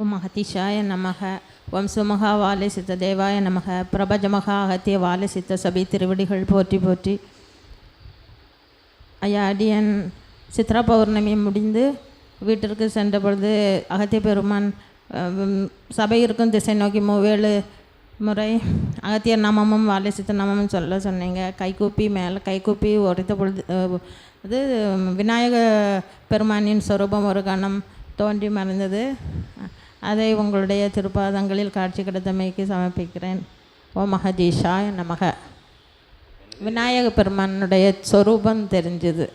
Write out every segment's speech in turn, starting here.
ஓம் அகதீஷாய நமக. ஓம் சுமகா வாலை சித்த தேவாய நமக. பிரபஜமகா அகத்திய வாலை சித்த சபை திருவடிகள் போற்றி போற்றி. ஐயா, அடியன் சித்ரா பௌர்ணமி முடிந்து வீட்டிற்கு சென்ற பொழுது அகத்திய பெருமான் சபை இருக்கும் திசை நோக்கி 7 முறை அகத்தியர் நாமமும் வாலை சித்த நாமமும் சொல்ல சொன்னீங்க. கைகூப்பி மேலே கைகூப்பி உரைத்த பொழுது அது விநாயக பெருமானின் சொரூபம் ஒரு கணம் தோன்றி மறைந்தது. அதை உங்களுடைய திருப்பாதங்களில் காட்சி கிடைத்தமைக்கு சமர்ப்பிக்கிறேன். ஓம் அகதீஷாய நமக. விநாயக பெருமானுடைய சொரூபம் தெரிஞ்சுது.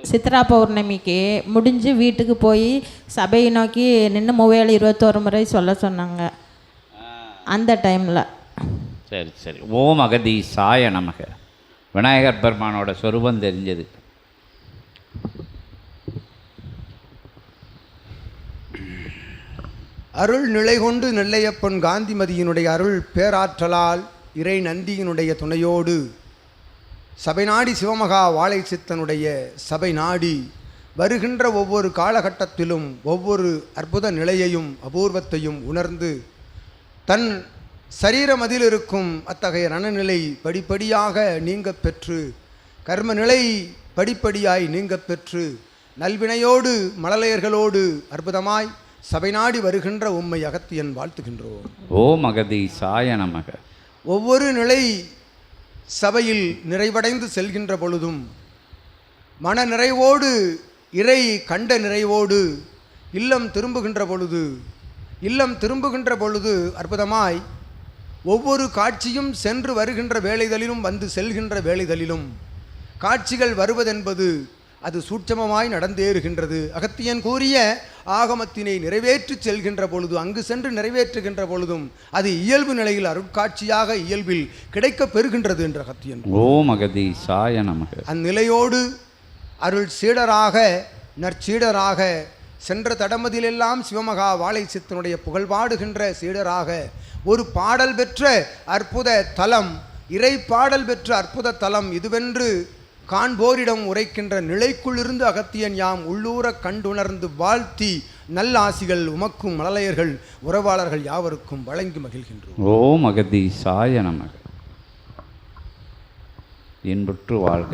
சித்ரா பௌர்ணமிக்கு முடிஞ்சு வீட்டுக்கு போய் சபையை நோக்கி நின்று 21 முறை சொல்ல சொன்னாங்க அந்த டைமில். சரி சரி. ஓம் அகதீஷாய நமக. விநாயகர் பெருமானோட சொரூபம் தெரிஞ்சது. அருள் நிலை கொண்டு நெல்லையப்பன் காந்திமதியினுடைய அருள் பேராற்றலால் இறை நந்தியினுடைய துணையோடு சபை நாடி சிவமகா வாழை சித்தனுடைய சபை நாடி வருகின்ற ஒவ்வொரு காலகட்டத்திலும் ஒவ்வொரு அற்புத நிலையையும் அபூர்வத்தையும் உணர்ந்து தன் சரீரமதில் இருக்கும் அத்தகைய ரணநிலை படிப்படியாக நீங்க பெற்று கர்மநிலை படிப்படியாய் நீங்க பெற்று நல்வினையோடு மழலையர்களோடு அற்புதமாய் சபை நாடி வருகின்ற உம்மை அகத்தியன் வாழ்த்துகின்றோம். ஓம் அகதீஷாய நமக. ஒவ்வொரு நிலை சபையில் நிறைவடைந்து செல்கின்ற பொழுதும் மன நிறைவோடு இறை கண்ட நிறைவோடு இல்லம் திரும்புகின்ற பொழுது அற்புதமாய் ஒவ்வொரு காட்சியும் சென்று வருகின்ற வேளைகளிலும் வந்து செல்கின்ற வேளைகளிலும் காட்சிகள் வருவதென்பது அது சூட்சமமாய் நடந்தேறுகின்றது. அகத்தியன் கூறிய ஆகமத்தினை நிறைவேற்றி செல்கின்ற பொழுது அங்கு சென்று நிறைவேற்றுகின்ற பொழுதும் அது இயல்பு நிலையில் அருட்காட்சியாக இயல்பில் கிடைக்க பெறுகின்றது என்ற அகத்தியன். ஓம் அகதீஷாய நமக. அந்நிலையோடு அருள் சீடராக நற்சீடராக சென்ற தடமதிலெல்லாம் சிவமகா வாழை சித்தனுடைய புகழ்பாடுகின்ற சீடராக ஒரு பாடல் பெற்ற அற்புத தலம், இறை பாடல் பெற்ற அற்புத தலம் இதுவென்று காண்போரிடம் உரைக்கின்ற நிலைக்குள்ளிருந்து அகத்தியன் யாம் உள்ளூர கண்டுணர்ந்து வாழ்த்தி நல்ல ஆசிகள் உமக்கும் மழலையர்கள் உறவாளர்கள் யாவருக்கும் வழங்கி மகிழ்கின்றோம். ஓம் அகதீஷாய நமக. இன்புற்று வாழ்க.